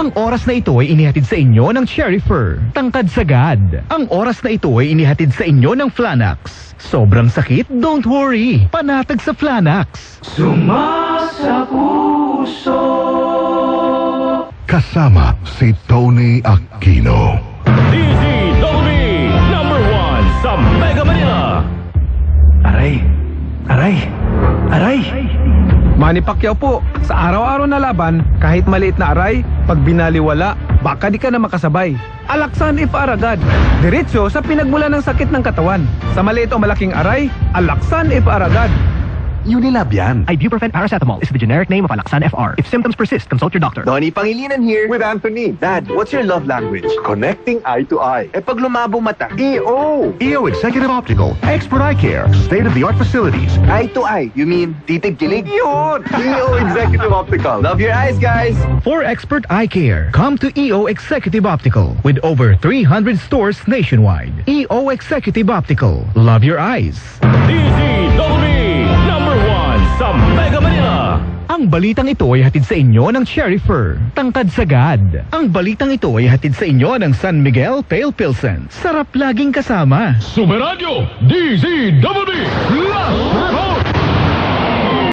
Ang oras na ito ay inihatid sa inyo ng Cherry Fur, tangkad sagad. Ang oras na ito ay inihatid sa inyo ng Flanax. Sobrang sakit? Don't worry. Panatag sa Flanax. Sumasa puso. Kasama si Tony Aquino. DZWB #1 sa Mega Manila. Aray! Aray! Aray! Manny Pacquiao po, sa araw-araw na laban, kahit maliit na aray, pag binaliwala, baka di ka na makasabay. Alaksan if Aragad. Diretso sa pinagmula ng sakit ng katawan. Sa maliit o malaking aray, Alaksan if Aragad. Unilab yan. Ibuprofen paracetamol is the generic name of Alaxan FR. If symptoms persist, consult your doctor. Donnie Pangilinan here. With Anthony. Dad, what's your love language? Connecting eye to eye. Eh pag lumabo mata, EO. EO Executive Optical. Expert eye care. State-of-the-art facilities. Eye to eye. You mean titig kilig? Yun! EO Executive Optical. Love your eyes, guys. For expert eye care, come to EO Executive Optical with over 300 stores nationwide. EO Executive Optical. Love your eyes. DZWB #1 sa Mega Manila. Ang balitang ito ay hatid sa inyo ng Cherry Fur, tangkad sagad. Ang balitang ito ay hatid sa inyo ng San Miguel Pale Pilsen. Sarap laging kasama. Super Radio DZWB Last Report.